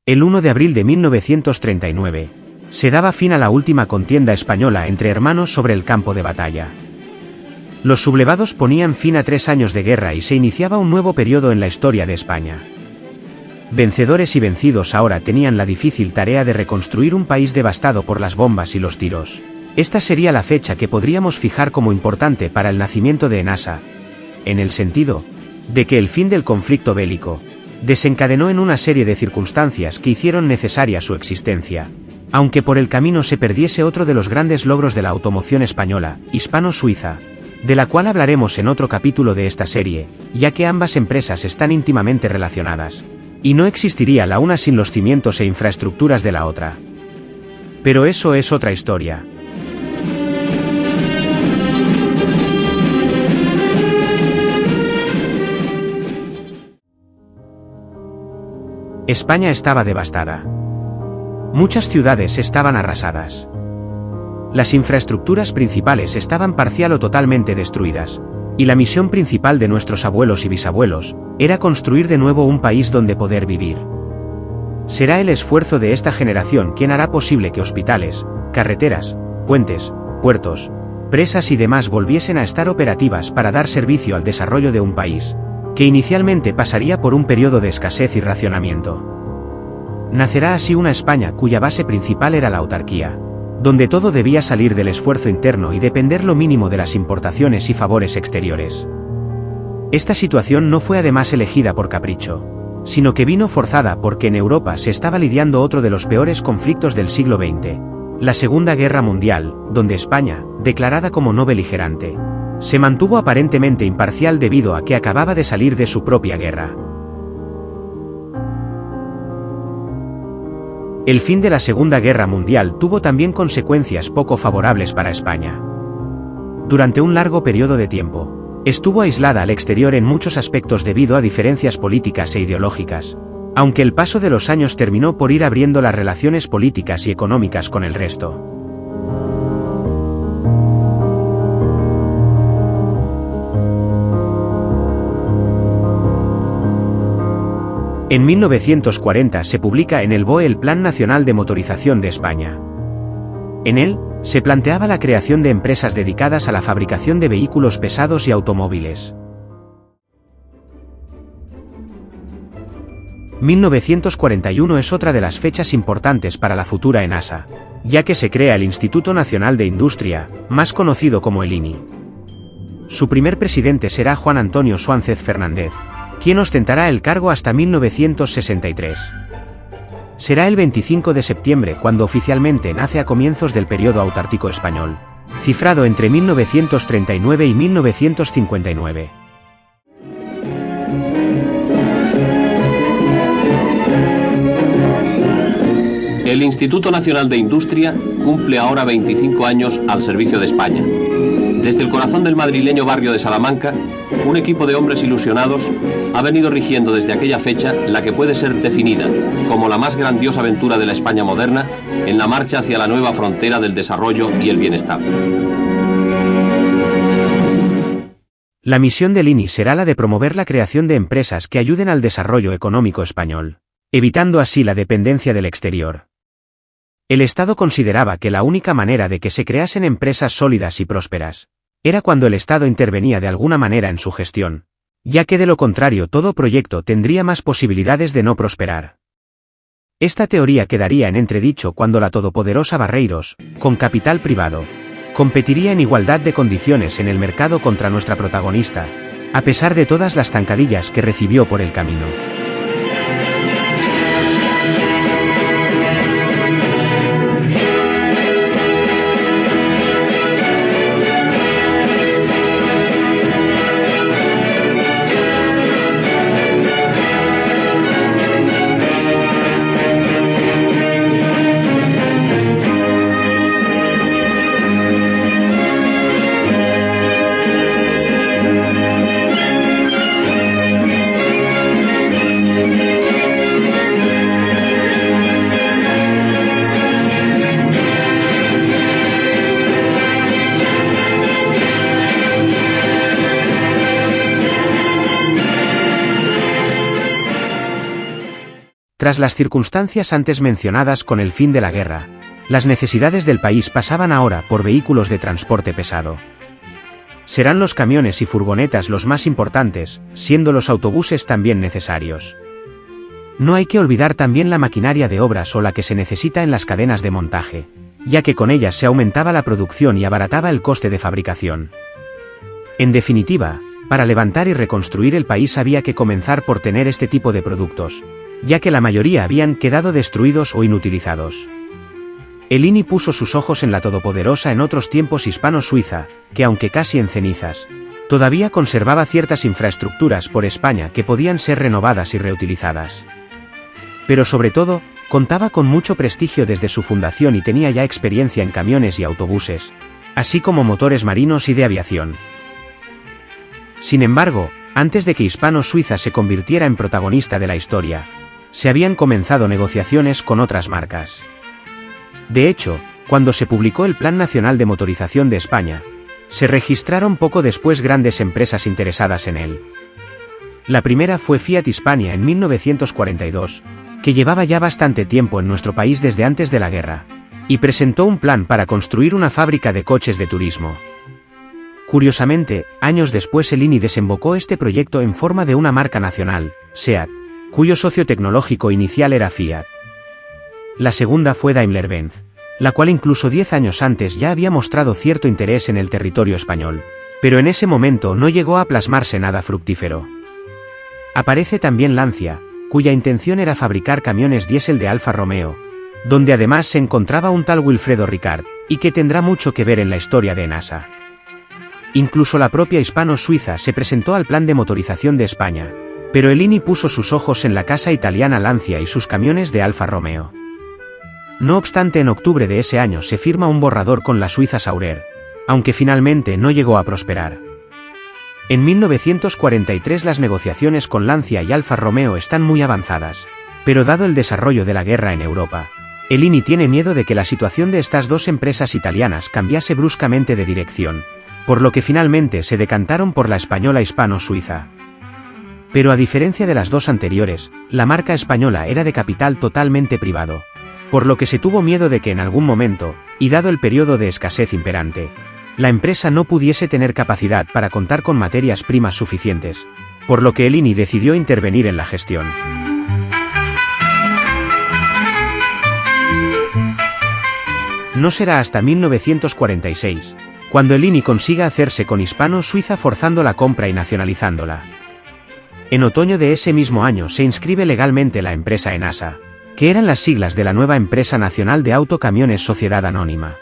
El 1 de abril de 1939, se daba fin a la última contienda española entre hermanos sobre el campo de batalla. Los sublevados ponían fin a 3 años de guerra y se iniciaba un nuevo periodo en la historia de España. Vencedores y vencidos ahora tenían la difícil tarea de reconstruir un país devastado por las bombas y los tiros. Esta sería la fecha que podríamos fijar como importante para el nacimiento de ENASA, en el sentido de que el fin del conflicto bélico desencadenó en una serie de circunstancias que hicieron necesaria su existencia, aunque por el camino se perdiese otro de los grandes logros de la automoción española, hispano-suiza, de la cual hablaremos en otro capítulo de esta serie, ya que ambas empresas están íntimamente relacionadas, y no existiría la una sin los cimientos e infraestructuras de la otra. Pero eso es otra historia. España estaba devastada. Muchas ciudades estaban arrasadas. Las infraestructuras principales estaban parcial o totalmente destruidas, y la misión principal de nuestros abuelos y bisabuelos era construir de nuevo un país donde poder vivir. Será el esfuerzo de esta generación quien hará posible que hospitales, carreteras, puentes, puertos, presas y demás volviesen a estar operativas para dar servicio al desarrollo de un país, que inicialmente pasaría por un periodo de escasez y racionamiento. Nacerá así una España cuya base principal era la autarquía, donde todo debía salir del esfuerzo interno y depender lo mínimo de las importaciones y favores exteriores. Esta situación no fue además elegida por capricho, sino que vino forzada porque en Europa se estaba lidiando otro de los peores conflictos del siglo XX, la Segunda Guerra Mundial, donde España, declarada como no beligerante, se mantuvo aparentemente imparcial debido a que acababa de salir de su propia guerra. El fin de la Segunda Guerra Mundial tuvo también consecuencias poco favorables para España. Durante un largo periodo de tiempo, estuvo aislada al exterior en muchos aspectos debido a diferencias políticas e ideológicas, aunque el paso de los años terminó por ir abriendo las relaciones políticas y económicas con el resto. En 1940 se publica en el BOE el Plan Nacional de Motorización de España. En él, se planteaba la creación de empresas dedicadas a la fabricación de vehículos pesados y automóviles. 1941 es otra de las fechas importantes para la futura ENASA, ya que se crea el Instituto Nacional de Industria, más conocido como el INI. Su primer presidente será Juan Antonio Suárez Fernández, quien ostentará el cargo hasta 1963. Será el 25 de septiembre cuando oficialmente nace a comienzos del periodo autárquico español, cifrado entre 1939 y 1959. El Instituto Nacional de Industria cumple ahora 25 años al servicio de España. Desde el corazón del madrileño barrio de Salamanca, un equipo de hombres ilusionados ha venido rigiendo desde aquella fecha la que puede ser definida como la más grandiosa aventura de la España moderna en la marcha hacia la nueva frontera del desarrollo y el bienestar. La misión del INI será la de promover la creación de empresas que ayuden al desarrollo económico español, evitando así la dependencia del exterior. El Estado consideraba que la única manera de que se creasen empresas sólidas y prósperas era cuando el Estado intervenía de alguna manera en su gestión, ya que de lo contrario todo proyecto tendría más posibilidades de no prosperar. Esta teoría quedaría en entredicho cuando la todopoderosa Barreiros, con capital privado, competiría en igualdad de condiciones en el mercado contra nuestra protagonista, a pesar de todas las zancadillas que recibió por el camino. Tras las circunstancias antes mencionadas con el fin de la guerra, las necesidades del país pasaban ahora por vehículos de transporte pesado. Serán los camiones y furgonetas los más importantes, siendo los autobuses también necesarios. No hay que olvidar también la maquinaria de obras o la que se necesita en las cadenas de montaje, ya que con ellas se aumentaba la producción y abarataba el coste de fabricación. En definitiva, para levantar y reconstruir el país había que comenzar por tener este tipo de productos, ya que la mayoría habían quedado destruidos o inutilizados. El INI puso sus ojos en la todopoderosa en otros tiempos hispano-suiza, que aunque casi en cenizas, todavía conservaba ciertas infraestructuras por España que podían ser renovadas y reutilizadas. Pero sobre todo, contaba con mucho prestigio desde su fundación y tenía ya experiencia en camiones y autobuses, así como motores marinos y de aviación. Sin embargo, antes de que Hispano-Suiza se convirtiera en protagonista de la historia, se habían comenzado negociaciones con otras marcas. De hecho, cuando se publicó el Plan Nacional de Motorización de España, se registraron poco después grandes empresas interesadas en él. La primera fue Fiat Hispania en 1942, que llevaba ya bastante tiempo en nuestro país desde antes de la guerra, y presentó un plan para construir una fábrica de coches de turismo. Curiosamente, años después el INI desembocó este proyecto en forma de una marca nacional, SEAT, cuyo socio tecnológico inicial era Fiat. La segunda fue Daimler-Benz, la cual incluso 10 años antes ya había mostrado cierto interés en el territorio español, pero en ese momento no llegó a plasmarse nada fructífero. Aparece también Lancia, cuya intención era fabricar camiones diésel de Alfa Romeo, donde además se encontraba un tal Wilfredo Ricard, y que tendrá mucho que ver en la historia de NASA. Incluso la propia Hispano-Suiza se presentó al plan de motorización de España, pero el INI puso sus ojos en la casa italiana Lancia y sus camiones de Alfa Romeo. No obstante, en octubre de ese año se firma un borrador con la suiza Saurer, aunque finalmente no llegó a prosperar. En 1943 las negociaciones con Lancia y Alfa Romeo están muy avanzadas, pero dado el desarrollo de la guerra en Europa, el INI tiene miedo de que la situación de estas dos empresas italianas cambiase bruscamente de dirección, por lo que finalmente se decantaron por la española Hispano-Suiza. Pero a diferencia de las dos anteriores, la marca española era de capital totalmente privado, por lo que se tuvo miedo de que en algún momento, y dado el periodo de escasez imperante, la empresa no pudiese tener capacidad para contar con materias primas suficientes, por lo que el INI decidió intervenir en la gestión. No será hasta 1946, cuando el INI consiga hacerse con Hispano-Suiza forzando la compra y nacionalizándola. En otoño de ese mismo año se inscribe legalmente la empresa ENASA, que eran las siglas de la nueva Empresa Nacional de Autocamiones Sociedad Anónima.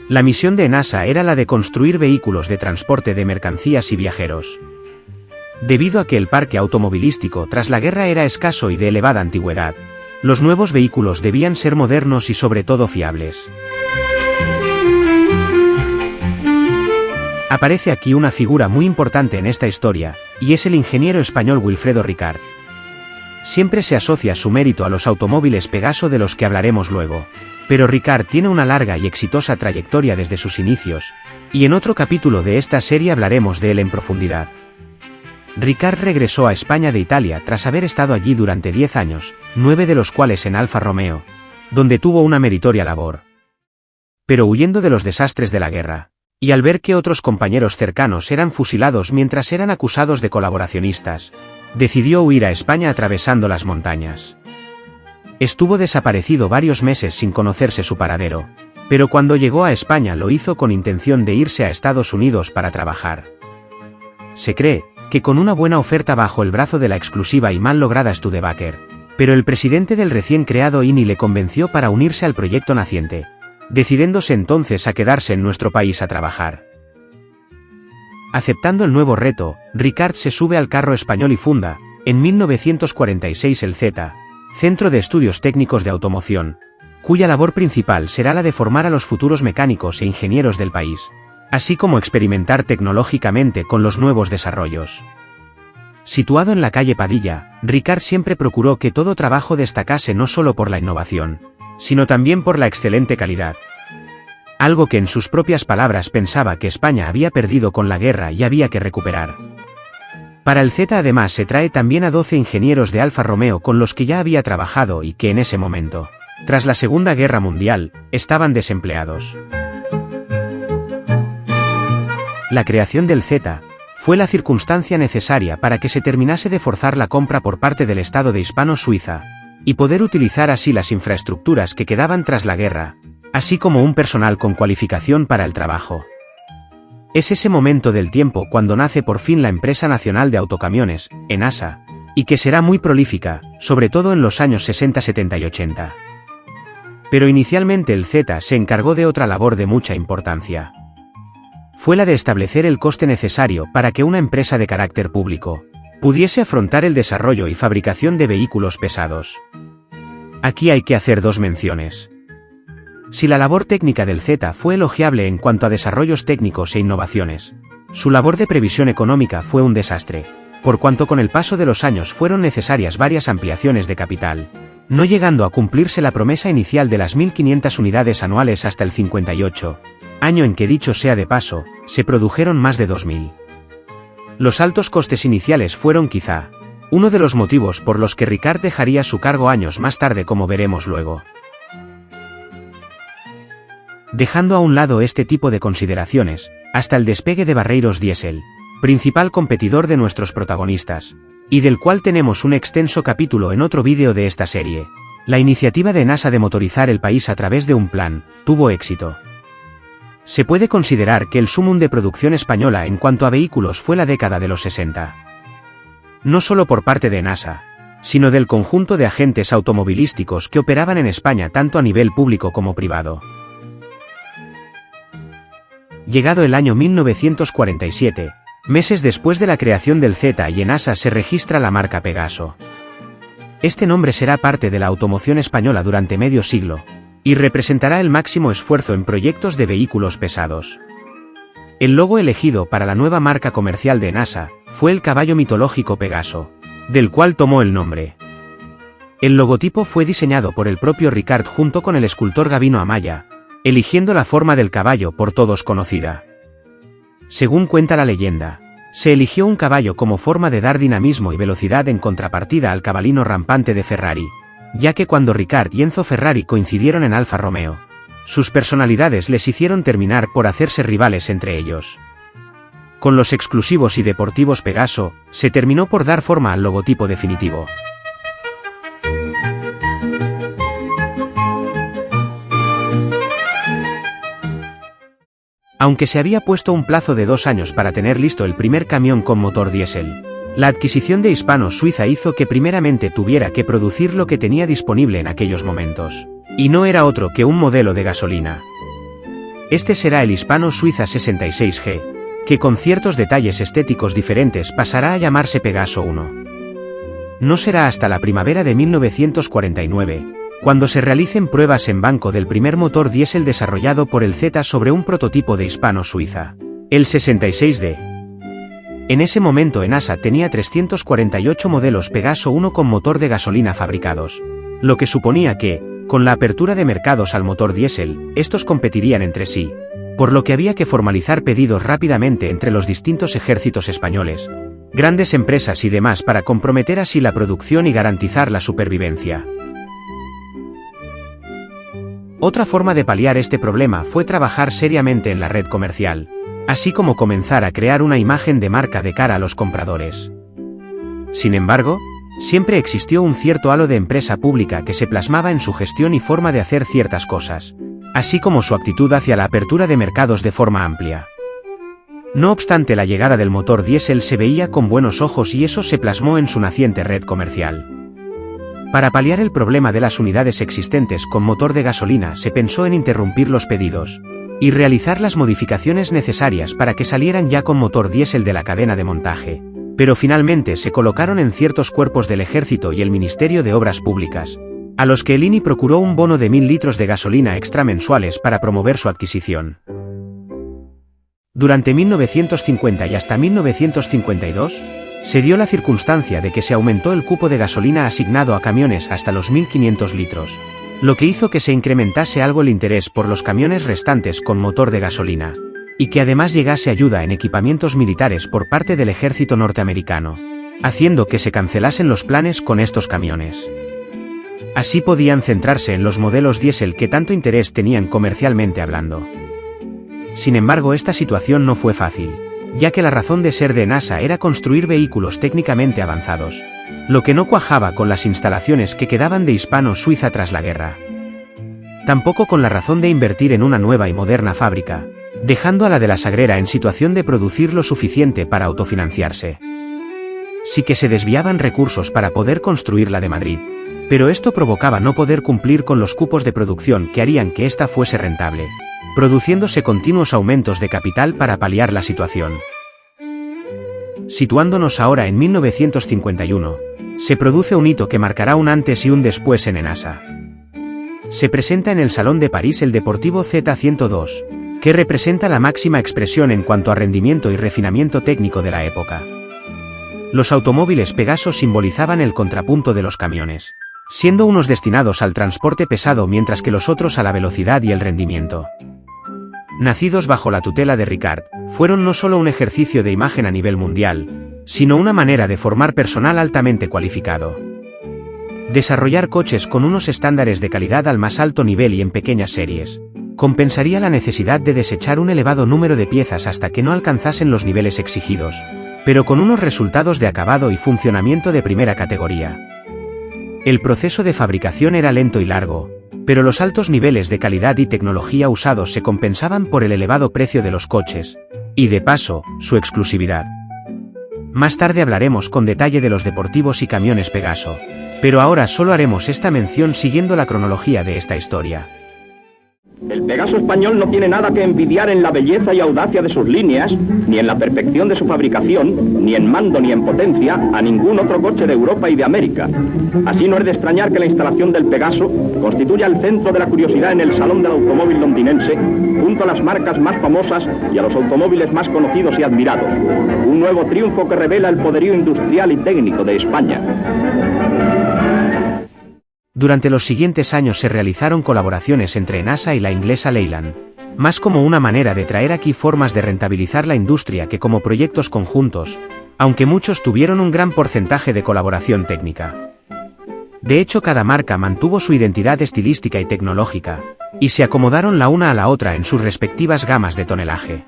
La misión de ENASA era la de construir vehículos de transporte de mercancías y viajeros. Debido a que el parque automovilístico tras la guerra era escaso y de elevada antigüedad, los nuevos vehículos debían ser modernos y sobre todo fiables. Aparece aquí una figura muy importante en esta historia, y es el ingeniero español Wilfredo Ricard. Siempre se asocia su mérito a los automóviles Pegaso de los que hablaremos luego, pero Ricard tiene una larga y exitosa trayectoria desde sus inicios, y en otro capítulo de esta serie hablaremos de él en profundidad. Ricard regresó a España de Italia tras haber estado allí durante 10 años, 9 de los cuales en Alfa Romeo, donde tuvo una meritoria labor. Pero huyendo de los desastres de la guerra, y al ver que otros compañeros cercanos eran fusilados mientras eran acusados de colaboracionistas, decidió huir a España atravesando las montañas. Estuvo desaparecido varios meses sin conocerse su paradero, pero cuando llegó a España lo hizo con intención de irse a Estados Unidos para trabajar. Se cree que con una buena oferta bajo el brazo de la exclusiva y mal lograda Studebaker, pero el presidente del recién creado INI le convenció para unirse al proyecto naciente, decidiéndose entonces a quedarse en nuestro país a trabajar. Aceptando el nuevo reto, Ricard se sube al carro español y funda, en 1946 el Z, Centro de Estudios Técnicos de Automoción, cuya labor principal será la de formar a los futuros mecánicos e ingenieros del país, así como experimentar tecnológicamente con los nuevos desarrollos. Situado en la calle Padilla, Ricard siempre procuró que todo trabajo destacase no solo por la innovación, sino también por la excelente calidad. Algo que en sus propias palabras pensaba que España había perdido con la guerra y había que recuperar. Para el Z además se trae también a 12 ingenieros de Alfa Romeo con los que ya había trabajado y que en ese momento, tras la Segunda Guerra Mundial, estaban desempleados. La creación del Z fue la circunstancia necesaria para que se terminase de forzar la compra por parte del Estado de Hispano-Suiza, y poder utilizar así las infraestructuras que quedaban tras la guerra, así como un personal con cualificación para el trabajo. Es ese momento del tiempo cuando nace por fin la Empresa Nacional de Autocamiones, ENASA, y que será muy prolífica, sobre todo en los años 60, 70 y 80. Pero inicialmente el Z se encargó de otra labor de mucha importancia. Fue la de establecer el coste necesario para que una empresa de carácter público pudiese afrontar el desarrollo y fabricación de vehículos pesados. Aquí hay que hacer dos menciones. Si la labor técnica del Z fue elogiable en cuanto a desarrollos técnicos e innovaciones, su labor de previsión económica fue un desastre, por cuanto con el paso de los años fueron necesarias varias ampliaciones de capital, no llegando a cumplirse la promesa inicial de las 1.500 unidades anuales hasta el 58, año en que, dicho sea de paso, se produjeron más de 2.000. Los altos costes iniciales fueron quizá uno de los motivos por los que Ricard dejaría su cargo años más tarde, como veremos luego. Dejando a un lado este tipo de consideraciones, hasta el despegue de Barreiros Diesel, principal competidor de nuestros protagonistas, y del cual tenemos un extenso capítulo en otro vídeo de esta serie, la iniciativa de ENASA de motorizar el país a través de un plan, tuvo éxito. Se puede considerar que el sumum de producción española en cuanto a vehículos fue la década de los 60. No solo por parte de ENASA, sino del conjunto de agentes automovilísticos que operaban en España tanto a nivel público como privado. Llegado el año 1947, meses después de la creación del Z y ENASA, se registra la marca Pegaso. Este nombre será parte de la automoción española durante medio siglo, y representará el máximo esfuerzo en proyectos de vehículos pesados. El logo elegido para la nueva marca comercial de ENASA fue el caballo mitológico Pegaso, del cual tomó el nombre. El logotipo fue diseñado por el propio Ricard junto con el escultor Gabino Amaya, eligiendo la forma del caballo por todos conocida. Según cuenta la leyenda, se eligió un caballo como forma de dar dinamismo y velocidad en contrapartida al cabalino rampante de Ferrari, ya que cuando Ricard y Enzo Ferrari coincidieron en Alfa Romeo, sus personalidades les hicieron terminar por hacerse rivales entre ellos. Con los exclusivos y deportivos Pegaso, se terminó por dar forma al logotipo definitivo. Aunque se había puesto un plazo de 2 años para tener listo el primer camión con motor diésel, la adquisición de Hispano-Suiza hizo que primeramente tuviera que producir lo que tenía disponible en aquellos momentos, y no era otro que un modelo de gasolina. Este será el Hispano-Suiza 66G, que con ciertos detalles estéticos diferentes pasará a llamarse Pegaso 1. No será hasta la primavera de 1949, cuando se realicen pruebas en banco del primer motor diésel desarrollado por el Z sobre un prototipo de Hispano-Suiza, el 66D. En ese momento ENASA tenía 348 modelos Pegaso 1 con motor de gasolina fabricados, lo que suponía que, con la apertura de mercados al motor diésel, estos competirían entre sí, por lo que había que formalizar pedidos rápidamente entre los distintos ejércitos españoles, grandes empresas y demás para comprometer así la producción y garantizar la supervivencia. Otra forma de paliar este problema fue trabajar seriamente en la red comercial, así como comenzar a crear una imagen de marca de cara a los compradores. Sin embargo, siempre existió un cierto halo de empresa pública que se plasmaba en su gestión y forma de hacer ciertas cosas, así como su actitud hacia la apertura de mercados de forma amplia. No obstante, la llegada del motor diésel se veía con buenos ojos y eso se plasmó en su naciente red comercial. Para paliar el problema de las unidades existentes con motor de gasolina, se pensó en interrumpir los pedidos y realizar las modificaciones necesarias para que salieran ya con motor diésel de la cadena de montaje, pero finalmente se colocaron en ciertos cuerpos del Ejército y el Ministerio de Obras Públicas, a los que el INI procuró un bono de 1.000 litros de gasolina extra mensuales para promover su adquisición. Durante 1950 y hasta 1952, se dio la circunstancia de que se aumentó el cupo de gasolina asignado a camiones hasta los 1.500 litros, lo que hizo que se incrementase algo el interés por los camiones restantes con motor de gasolina, y que además llegase ayuda en equipamientos militares por parte del ejército norteamericano, haciendo que se cancelasen los planes con estos camiones. Así podían centrarse en los modelos diésel que tanto interés tenían comercialmente hablando. Sin embargo, esta situación no fue fácil, ya que la razón de ser de NASA era construir vehículos técnicamente avanzados, lo que no cuajaba con las instalaciones que quedaban de Hispano-Suiza tras la guerra. Tampoco con la razón de invertir en una nueva y moderna fábrica, dejando a la de la Sagrera en situación de producir lo suficiente para autofinanciarse. Sí que se desviaban recursos para poder construir la de Madrid, pero esto provocaba no poder cumplir con los cupos de producción que harían que ésta fuese rentable, produciéndose continuos aumentos de capital para paliar la situación. Situándonos ahora en 1951, se produce un hito que marcará un antes y un después en ENASA. Se presenta en el Salón de París el Deportivo Z102, que representa la máxima expresión en cuanto a rendimiento y refinamiento técnico de la época. Los automóviles Pegaso simbolizaban el contrapunto de los camiones, siendo unos destinados al transporte pesado mientras que los otros a la velocidad y el rendimiento. Nacidos bajo la tutela de Ricard, fueron no solo un ejercicio de imagen a nivel mundial, sino una manera de formar personal altamente cualificado. Desarrollar coches con unos estándares de calidad al más alto nivel y en pequeñas series, compensaría la necesidad de desechar un elevado número de piezas hasta que no alcanzasen los niveles exigidos, pero con unos resultados de acabado y funcionamiento de primera categoría. El proceso de fabricación era lento y largo, pero los altos niveles de calidad y tecnología usados se compensaban por el elevado precio de los coches, y de paso, su exclusividad. Más tarde hablaremos con detalle de los deportivos y camiones Pegaso, pero ahora solo haremos esta mención siguiendo la cronología de esta historia. El Pegaso español no tiene nada que envidiar en la belleza y audacia de sus líneas, ni en la perfección de su fabricación, ni en mando ni en potencia, a ningún otro coche de Europa y de América. Así no es de extrañar que la instalación del Pegaso constituya el centro de la curiosidad en el Salón del Automóvil londinense, junto a las marcas más famosas y a los automóviles más conocidos y admirados. Un nuevo triunfo que revela el poderío industrial y técnico de España. Durante los siguientes años se realizaron colaboraciones entre ENASA y la inglesa Leyland, más como una manera de traer aquí formas de rentabilizar la industria que como proyectos conjuntos, aunque muchos tuvieron un gran porcentaje de colaboración técnica. De hecho, cada marca mantuvo su identidad estilística y tecnológica, y se acomodaron la una a la otra en sus respectivas gamas de tonelaje.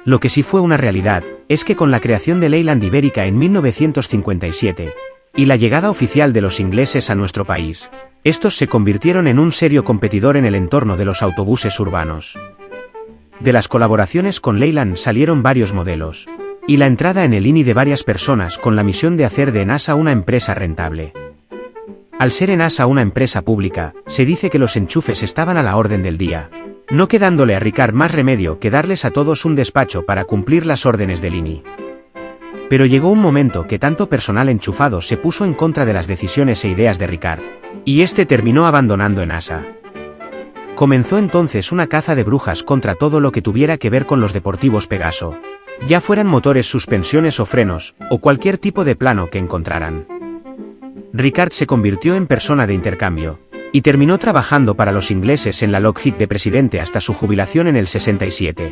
Lo que sí fue una realidad, es que con la creación de Leyland Ibérica en 1957, y la llegada oficial de los ingleses a nuestro país, estos se convirtieron en un serio competidor en el entorno de los autobuses urbanos. De las colaboraciones con Leyland salieron varios modelos, y la entrada en el INI de varias personas con la misión de hacer de ENASA una empresa rentable. Al ser ENASA una empresa pública, se dice que los enchufes estaban a la orden del día, no quedándole a Ricard más remedio que darles a todos un despacho para cumplir las órdenes del INI. Pero llegó un momento que tanto personal enchufado se puso en contra de las decisiones e ideas de Ricard, y este terminó abandonando ENASA. Comenzó entonces una caza de brujas contra todo lo que tuviera que ver con los deportivos Pegaso, ya fueran motores, suspensiones o frenos, o cualquier tipo de plano que encontraran. Ricard se convirtió en persona de intercambio, y terminó trabajando para los ingleses en la Lockheed de presidente hasta su jubilación en el 67.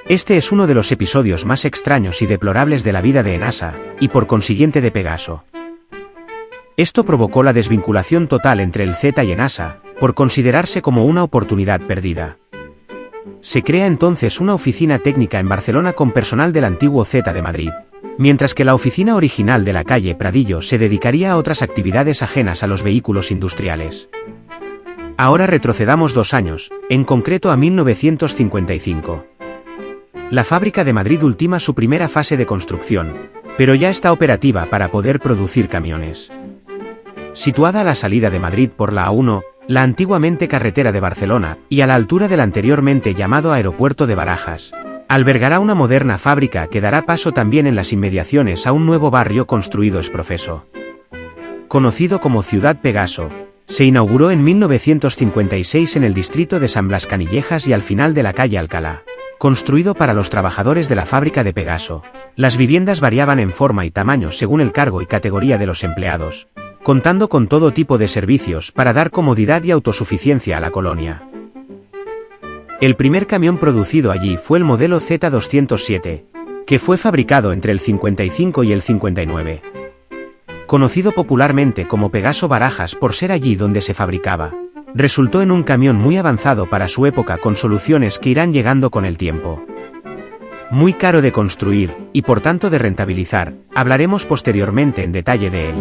Este es uno de los episodios más extraños y deplorables de la vida de ENASA, y por consiguiente de Pegaso. Esto provocó la desvinculación total entre el Z y ENASA, por considerarse como una oportunidad perdida. Se crea entonces una oficina técnica en Barcelona con personal del antiguo Z de Madrid, mientras que la oficina original de la calle Pradillo se dedicaría a otras actividades ajenas a los vehículos industriales. Ahora retrocedamos 2 años, en concreto a 1955. La fábrica de Madrid ultima su primera fase de construcción, pero ya está operativa para poder producir camiones. Situada a la salida de Madrid por la A1, la antiguamente carretera de Barcelona, y a la altura del anteriormente llamado Aeropuerto de Barajas, albergará una moderna fábrica que dará paso también en las inmediaciones a un nuevo barrio construido ex profeso. Conocido como Ciudad Pegaso, se inauguró en 1956 en el distrito de San Blas Canillejas y al final de la calle Alcalá. Construido para los trabajadores de la fábrica de Pegaso, las viviendas variaban en forma y tamaño según el cargo y categoría de los empleados, contando con todo tipo de servicios para dar comodidad y autosuficiencia a la colonia. El primer camión producido allí fue el modelo Z207, que fue fabricado entre el 55 y el 59. Conocido popularmente como Pegaso Barajas por ser allí donde se fabricaba, resultó en un camión muy avanzado para su época con soluciones que irán llegando con el tiempo. Muy caro de construir, y por tanto de rentabilizar, hablaremos posteriormente en detalle de él.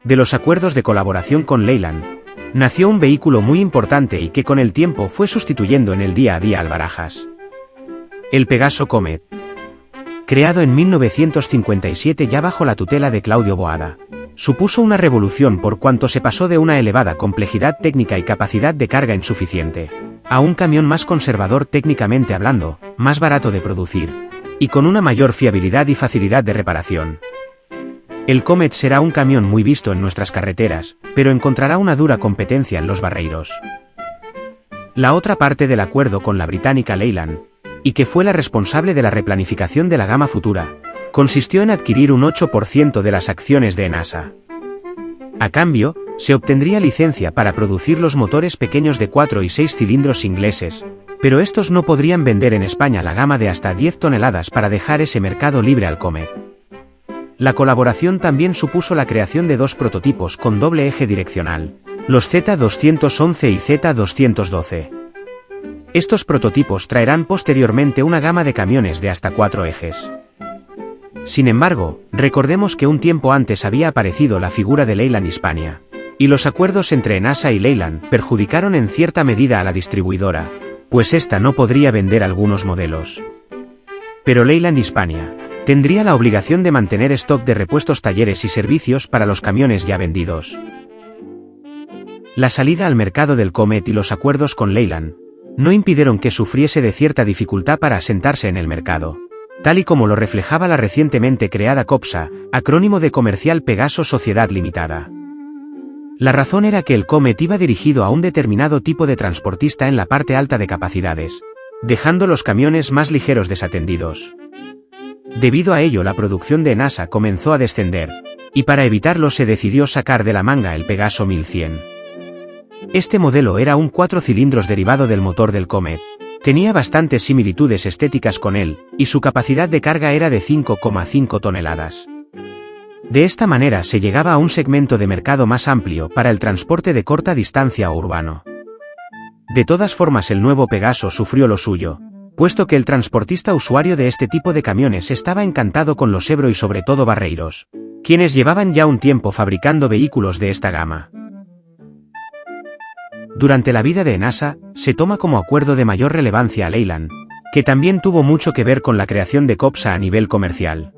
De los acuerdos de colaboración con Leyland, nació un vehículo muy importante y que con el tiempo fue sustituyendo en el día a día al Barajas. El Pegaso Comet. Creado en 1957 ya bajo la tutela de Claudio Boada, supuso una revolución por cuanto se pasó de una elevada complejidad técnica y capacidad de carga insuficiente, a un camión más conservador técnicamente hablando, más barato de producir, y con una mayor fiabilidad y facilidad de reparación. El Comet será un camión muy visto en nuestras carreteras, pero encontrará una dura competencia en los barreiros. La otra parte del acuerdo con la británica Leyland, y que fue la responsable de la replanificación de la gama futura, consistió en adquirir un 8% de las acciones de Enasa. A cambio, se obtendría licencia para producir los motores pequeños de 4 y 6 cilindros ingleses, pero estos no podrían vender en España la gama de hasta 10 toneladas para dejar ese mercado libre al Comet. La colaboración también supuso la creación de dos prototipos con doble eje direccional, los Z211 y Z212. Estos prototipos traerán posteriormente una gama de camiones de hasta 4 ejes. Sin embargo, recordemos que un tiempo antes había aparecido la figura de Leyland Hispania, y los acuerdos entre Enasa y Leyland perjudicaron en cierta medida a la distribuidora, pues ésta no podría vender algunos modelos. Pero Leyland Hispania tendría la obligación de mantener stock de repuestos, talleres y servicios para los camiones ya vendidos. La salida al mercado del Comet y los acuerdos con Leyland no impidieron que sufriese de cierta dificultad para asentarse en el mercado, tal y como lo reflejaba la recientemente creada COPSA, acrónimo de Comercial Pegaso Sociedad Limitada. La razón era que el Comet iba dirigido a un determinado tipo de transportista en la parte alta de capacidades, dejando los camiones más ligeros desatendidos. Debido a ello, la producción de Enasa comenzó a descender, y para evitarlo se decidió sacar de la manga el Pegaso 1100. Este modelo era un 4 cilindros derivado del motor del Comet, tenía bastantes similitudes estéticas con él, y su capacidad de carga era de 5,5 toneladas. De esta manera se llegaba a un segmento de mercado más amplio para el transporte de corta distancia o urbano. De todas formas, el nuevo Pegaso sufrió lo suyo, puesto que el transportista usuario de este tipo de camiones estaba encantado con los Ebro y sobre todo Barreiros, quienes llevaban ya un tiempo fabricando vehículos de esta gama. Durante la vida de Enasa, se toma como acuerdo de mayor relevancia a Leyland, que también tuvo mucho que ver con la creación de COPSA a nivel comercial.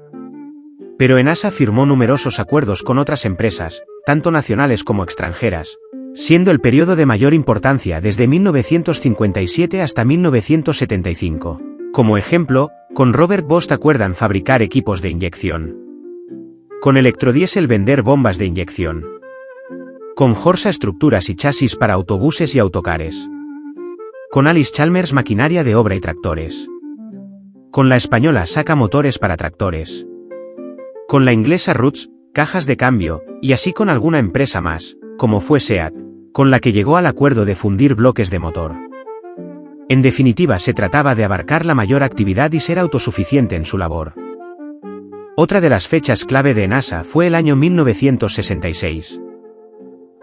Pero Enasa firmó numerosos acuerdos con otras empresas, tanto nacionales como extranjeras, siendo el periodo de mayor importancia desde 1957 hasta 1975. Como ejemplo, con Robert Bosch acuerdan fabricar equipos de inyección. Con Electrodiesel vender bombas de inyección. Con Horsa estructuras y chasis para autobuses y autocares. Con Alice Chalmers maquinaria de obra y tractores. Con la española Saca motores para tractores. Con la inglesa Roots, cajas de cambio, y así con alguna empresa más, como fue SEAT, con la que llegó al acuerdo de fundir bloques de motor. En definitiva, se trataba de abarcar la mayor actividad y ser autosuficiente en su labor. Otra de las fechas clave de Enasa fue el año 1966.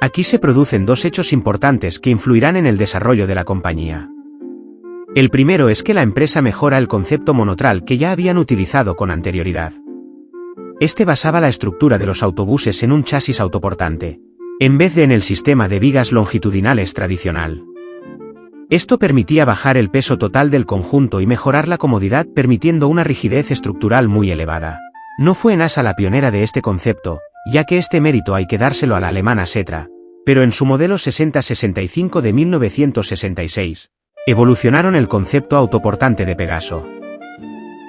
Aquí se producen dos hechos importantes que influirán en el desarrollo de la compañía. El primero es que la empresa mejora el concepto monotral que ya habían utilizado con anterioridad. Este basaba la estructura de los autobuses en un chasis autoportante, en vez de en el sistema de vigas longitudinales tradicional. Esto permitía bajar el peso total del conjunto y mejorar la comodidad, permitiendo una rigidez estructural muy elevada. No fue Enasa la pionera de este concepto, ya que este mérito hay que dárselo a la alemana Setra, pero en su modelo 6065 de 1966, evolucionaron el concepto autoportante de Pegaso.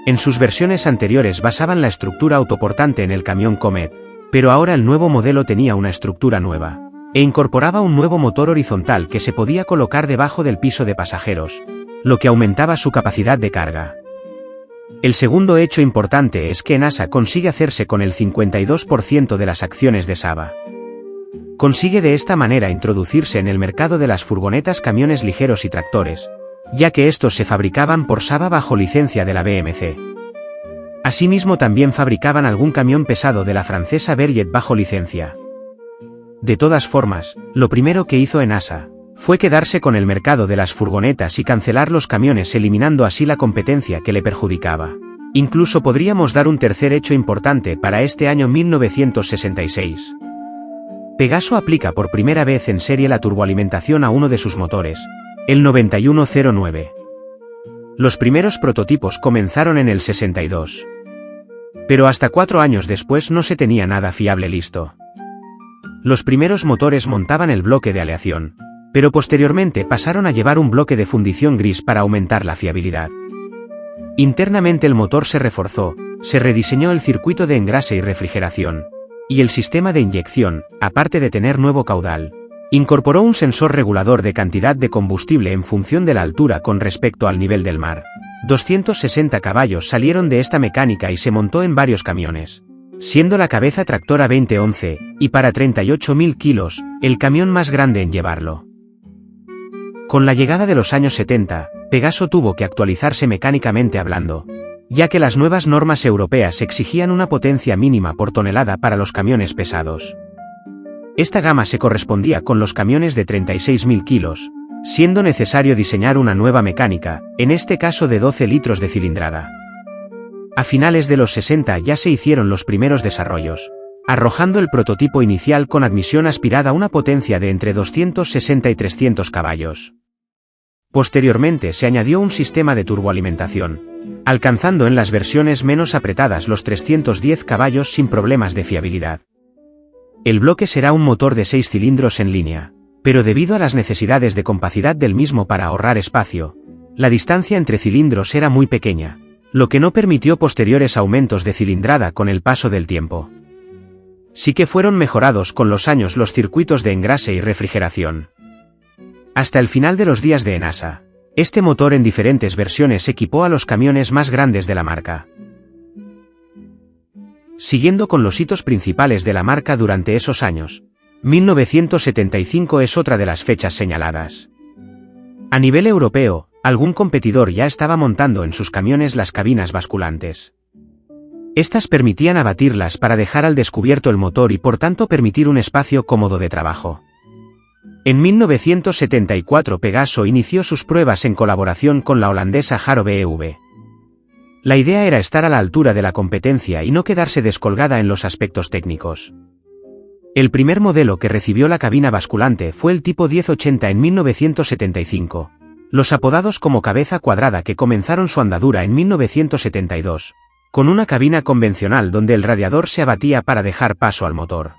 En sus versiones anteriores basaban la estructura autoportante en el camión Comet, pero ahora el nuevo modelo tenía una estructura nueva, e incorporaba un nuevo motor horizontal que se podía colocar debajo del piso de pasajeros, lo que aumentaba su capacidad de carga. El segundo hecho importante es que Enasa consigue hacerse con el 52% de las acciones de Saba. Consigue de esta manera introducirse en el mercado de las furgonetas, camiones ligeros y tractores, ya que estos se fabricaban por Saba bajo licencia de la BMC. Asimismo también fabricaban algún camión pesado de la francesa Berliet bajo licencia. De todas formas, lo primero que hizo Enasa fue quedarse con el mercado de las furgonetas y cancelar los camiones, eliminando así la competencia que le perjudicaba. Incluso podríamos dar un tercer hecho importante para este año 1966. Pegaso aplica por primera vez en serie la turboalimentación a uno de sus motores, el 9109. Los primeros prototipos comenzaron en el 62. Pero hasta 4 años después no se tenía nada fiable listo. Los primeros motores montaban el bloque de aleación, pero posteriormente pasaron a llevar un bloque de fundición gris para aumentar la fiabilidad. Internamente el motor se reforzó, se rediseñó el circuito de engrase y refrigeración, y el sistema de inyección, aparte de tener nuevo caudal, incorporó un sensor regulador de cantidad de combustible en función de la altura con respecto al nivel del mar. 260 caballos salieron de esta mecánica y se montó en varios camiones, siendo la cabeza tractora 2011, y para 38.000 kilos, el camión más grande en llevarlo. Con la llegada de los años 70, Pegaso tuvo que actualizarse mecánicamente hablando, ya que las nuevas normas europeas exigían una potencia mínima por tonelada para los camiones pesados. Esta gama se correspondía con los camiones de 36.000 kilos, siendo necesario diseñar una nueva mecánica, en este caso de 12 litros de cilindrada. A finales de los 60 ya se hicieron los primeros desarrollos, arrojando el prototipo inicial con admisión aspirada a una potencia de entre 260 y 300 caballos. Posteriormente se añadió un sistema de turboalimentación, alcanzando en las versiones menos apretadas los 310 caballos sin problemas de fiabilidad. El bloque será un motor de 6 cilindros en línea, pero debido a las necesidades de compacidad del mismo para ahorrar espacio, la distancia entre cilindros era muy pequeña, lo que no permitió posteriores aumentos de cilindrada con el paso del tiempo. Sí que fueron mejorados con los años los circuitos de engrase y refrigeración. Hasta el final de los días de Enasa, este motor en diferentes versiones equipó a los camiones más grandes de la marca. Siguiendo con los hitos principales de la marca durante esos años, 1975 es otra de las fechas señaladas. A nivel europeo, algún competidor ya estaba montando en sus camiones las cabinas basculantes. Estas permitían abatirlas para dejar al descubierto el motor y por tanto permitir un espacio cómodo de trabajo. En 1974 Pegaso inició sus pruebas en colaboración con la holandesa Haro BEV. La idea era estar a la altura de la competencia y no quedarse descolgada en los aspectos técnicos. El primer modelo que recibió la cabina basculante fue el tipo 1080 en 1975, los apodados como cabeza cuadrada que comenzaron su andadura en 1972, con una cabina convencional donde el radiador se abatía para dejar paso al motor.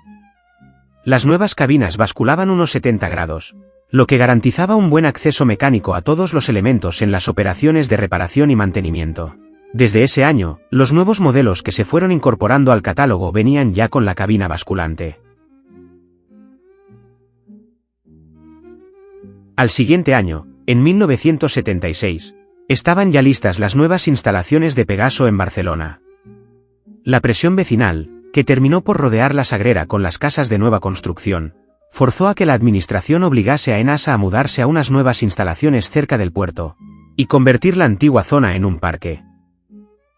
Las nuevas cabinas basculaban unos 70 grados, lo que garantizaba un buen acceso mecánico a todos los elementos en las operaciones de reparación y mantenimiento. Desde ese año, los nuevos modelos que se fueron incorporando al catálogo venían ya con la cabina basculante. Al siguiente año, en 1976, estaban ya listas las nuevas instalaciones de Pegaso en Barcelona. La presión vecinal, que terminó por rodear la Sagrera con las casas de nueva construcción, forzó a que la administración obligase a Enasa a mudarse a unas nuevas instalaciones cerca del puerto, y convertir la antigua zona en un parque.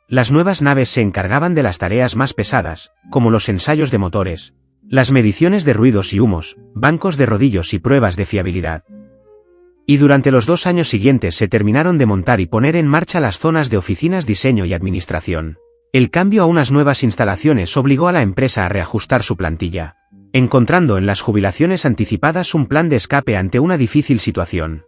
Las nuevas naves se encargaban de las tareas más pesadas, como los ensayos de motores, las mediciones de ruidos y humos, bancos de rodillos y pruebas de fiabilidad. Y durante los 2 años siguientes se terminaron de montar y poner en marcha las zonas de oficinas, diseño y administración. El cambio a unas nuevas instalaciones obligó a la empresa a reajustar su plantilla, encontrando en las jubilaciones anticipadas un plan de escape ante una difícil situación.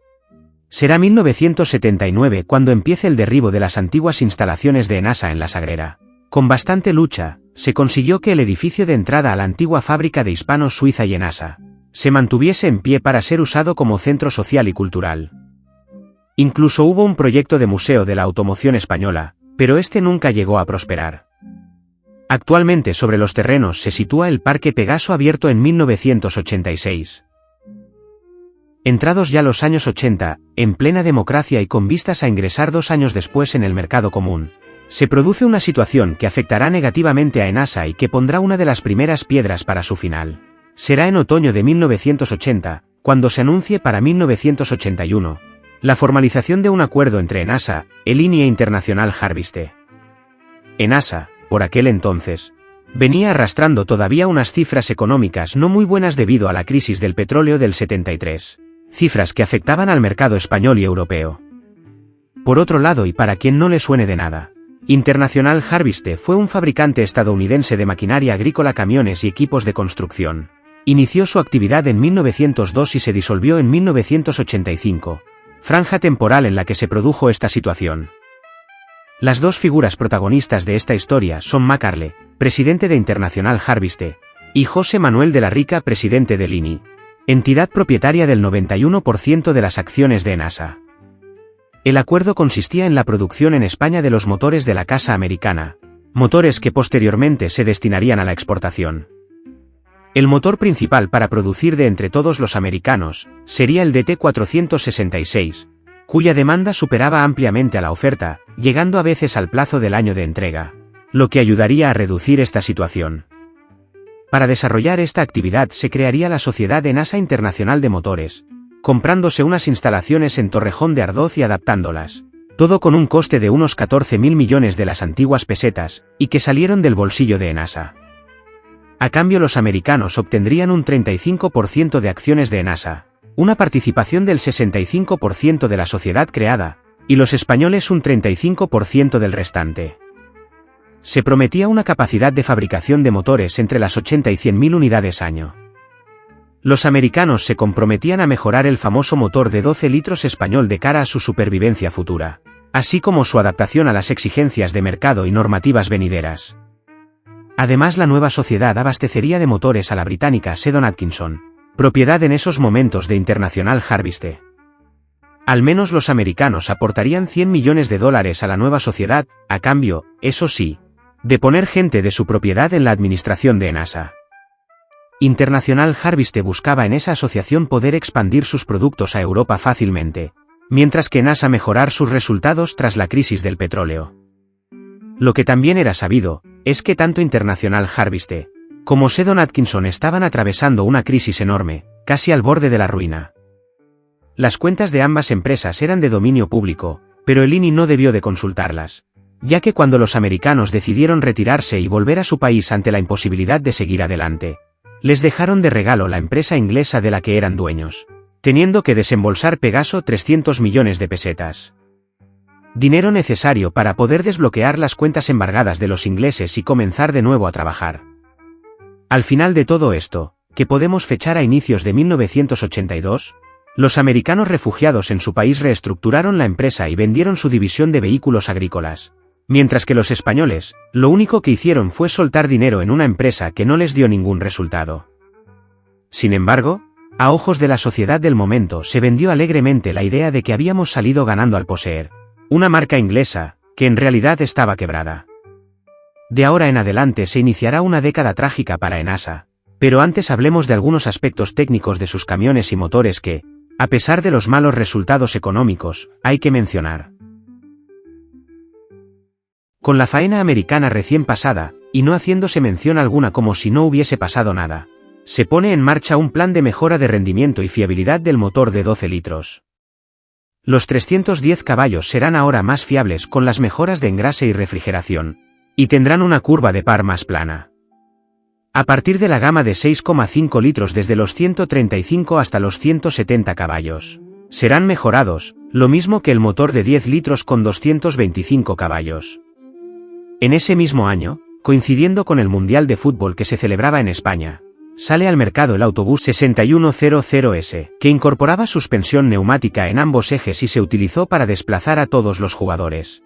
Será 1979 cuando empiece el derribo de las antiguas instalaciones de Enasa en la Sagrera. Con bastante lucha, se consiguió que el edificio de entrada a la antigua fábrica de Hispanos Suiza y Enasa se mantuviese en pie para ser usado como centro social y cultural. Incluso hubo un proyecto de museo de la automoción española, pero este nunca llegó a prosperar. Actualmente sobre los terrenos se sitúa el Parque Pegaso abierto en 1986. Entrados ya los años 80, en plena democracia y con vistas a ingresar 2 años después en el mercado común, se produce una situación que afectará negativamente a Enasa y que pondrá una de las primeras piedras para su final. Será en otoño de 1980, cuando se anuncie para 1981, la formalización de un acuerdo entre Enasa, ELINI e International Harveste. Enasa, por aquel entonces, venía arrastrando todavía unas cifras económicas no muy buenas debido a la crisis del petróleo del 73, cifras que afectaban al mercado español y europeo. Por otro lado, y para quien no le suene de nada, International Harveste fue un fabricante estadounidense de maquinaria agrícola, camiones y equipos de construcción. Inició su actividad en 1902 y se disolvió en 1985, franja temporal en la que se produjo esta situación. Las dos figuras protagonistas de esta historia son Macarle, presidente de International Harveste, y José Manuel de la Rica, presidente de ELINI, entidad propietaria del 91% de las acciones de Enasa. El acuerdo consistía en la producción en España de los motores de la Casa Americana, motores que posteriormente se destinarían a la exportación. El motor principal para producir de entre todos los americanos sería el DT466, cuya demanda superaba ampliamente a la oferta, llegando a veces al plazo del año de entrega, lo que ayudaría a reducir esta situación. Para desarrollar esta actividad se crearía la Sociedad Enasa Internacional de Motores, comprándose unas instalaciones en Torrejón de Ardoz y adaptándolas, todo con un coste de unos 14.000 millones de las antiguas pesetas, y que salieron del bolsillo de Enasa. A cambio, los americanos obtendrían un 35% de acciones de Enasa, una participación del 65% de la sociedad creada, y los españoles un 35% del restante. Se prometía una capacidad de fabricación de motores entre las 80 y 100.000 unidades año. Los americanos se comprometían a mejorar el famoso motor de 12 litros español de cara a su supervivencia futura, así como su adaptación a las exigencias de mercado y normativas venideras. Además, la nueva sociedad abastecería de motores a la británica Seddon Atkinson, propiedad en esos momentos de International Harveste. Al menos los americanos aportarían $100 millones a la nueva sociedad, a cambio, eso sí, de poner gente de su propiedad en la administración de Enasa. International Harveste buscaba en esa asociación poder expandir sus productos a Europa fácilmente, mientras que Enasa mejorar sus resultados tras la crisis del petróleo. Lo que también era sabido, es que tanto International Harveste como Seddon Atkinson estaban atravesando una crisis enorme, casi al borde de la ruina. Las cuentas de ambas empresas eran de dominio público, pero ELINI no debió de consultarlas, ya que cuando los americanos decidieron retirarse y volver a su país ante la imposibilidad de seguir adelante, les dejaron de regalo la empresa inglesa de la que eran dueños, teniendo que desembolsar Pegaso 300 millones de pesetas. Dinero necesario para poder desbloquear las cuentas embargadas de los ingleses y comenzar de nuevo a trabajar. Al final de todo esto, que podemos fechar a inicios de 1982, los americanos refugiados en su país reestructuraron la empresa y vendieron su división de vehículos agrícolas, mientras que los españoles, lo único que hicieron fue soltar dinero en una empresa que no les dio ningún resultado. Sin embargo, a ojos de la sociedad del momento se vendió alegremente la idea de que habíamos salido ganando al poseer una marca inglesa, que en realidad estaba quebrada. De ahora en adelante se iniciará una década trágica para Enasa, pero antes hablemos de algunos aspectos técnicos de sus camiones y motores que, a pesar de los malos resultados económicos, hay que mencionar. Con la faena americana recién pasada, y no haciéndose mención alguna como si no hubiese pasado nada, se pone en marcha un plan de mejora de rendimiento y fiabilidad del motor de 12 litros. Los 310 caballos serán ahora más fiables con las mejoras de engrase y refrigeración, y tendrán una curva de par más plana. A partir de la gama de 6,5 litros desde los 135 hasta los 170 caballos, serán mejorados, lo mismo que el motor de 10 litros con 225 caballos. En ese mismo año, coincidiendo con el Mundial de Fútbol que se celebraba en España, sale al mercado el autobús 6100S, que incorporaba suspensión neumática en ambos ejes y se utilizó para desplazar a todos los jugadores.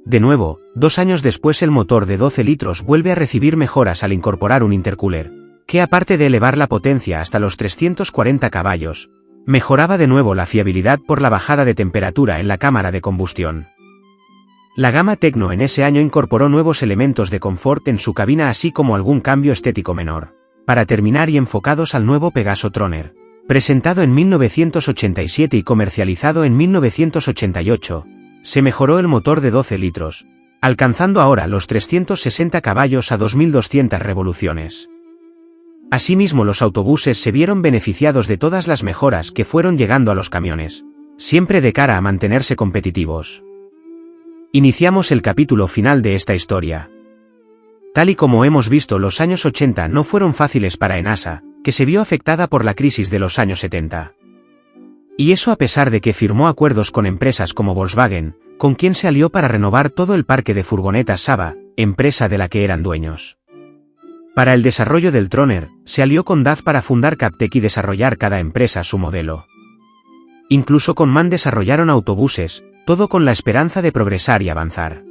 De nuevo, 2 años después el motor de 12 litros vuelve a recibir mejoras al incorporar un intercooler, que aparte de elevar la potencia hasta los 340 caballos, mejoraba de nuevo la fiabilidad por la bajada de temperatura en la cámara de combustión. La gama Tecno en ese año incorporó nuevos elementos de confort en su cabina así como algún cambio estético menor, para terminar y enfocados al nuevo Pegaso Troner, presentado en 1987 y comercializado en 1988, se mejoró el motor de 12 litros, alcanzando ahora los 360 caballos a 2200 revoluciones. Asimismo, los autobuses se vieron beneficiados de todas las mejoras que fueron llegando a los camiones, siempre de cara a mantenerse competitivos. Iniciamos el capítulo final de esta historia. Tal y como hemos visto, los años 80 no fueron fáciles para Enasa, que se vio afectada por la crisis de los años 70. Y eso a pesar de que firmó acuerdos con empresas como Volkswagen, con quien se alió para renovar todo el parque de furgonetas Saba, empresa de la que eran dueños. Para el desarrollo del Troner, se alió con DAF para fundar Captec y desarrollar cada empresa su modelo. Incluso con MAN desarrollaron autobuses, todo con la esperanza de progresar y avanzar.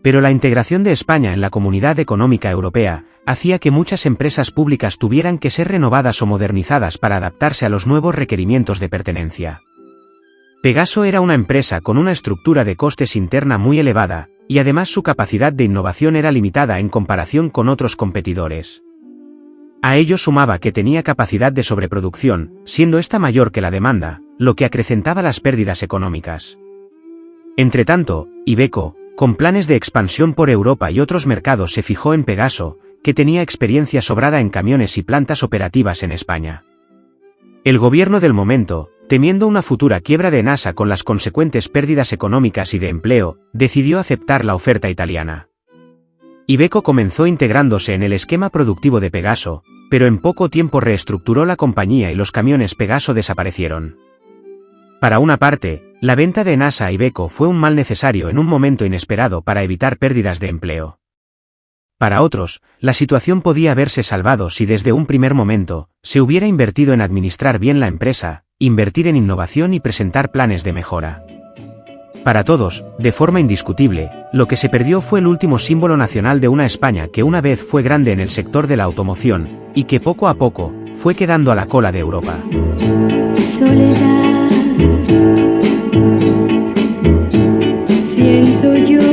Pero la integración de España en la Comunidad Económica Europea hacía que muchas empresas públicas tuvieran que ser renovadas o modernizadas para adaptarse a los nuevos requerimientos de pertenencia. Pegaso era una empresa con una estructura de costes interna muy elevada, y además su capacidad de innovación era limitada en comparación con otros competidores. A ello sumaba que tenía capacidad de sobreproducción, siendo esta mayor que la demanda, lo que acrecentaba las pérdidas económicas. Entretanto, Iveco, con planes de expansión por Europa y otros mercados, se fijó en Pegaso, que tenía experiencia sobrada en camiones y plantas operativas en España. El gobierno del momento, temiendo una futura quiebra de Enasa con las consecuentes pérdidas económicas y de empleo, decidió aceptar la oferta italiana. Iveco comenzó integrándose en el esquema productivo de Pegaso, pero en poco tiempo reestructuró la compañía y los camiones Pegaso desaparecieron. Para una parte, la venta de Enasa a Iveco fue un mal necesario en un momento inesperado para evitar pérdidas de empleo. Para otros, la situación podía haberse salvado si desde un primer momento se hubiera invertido en administrar bien la empresa, invertir en innovación y presentar planes de mejora. Para todos, de forma indiscutible, lo que se perdió fue el último símbolo nacional de una España que una vez fue grande en el sector de la automoción, y que poco a poco fue quedando a la cola de Europa. Soledad, siento yo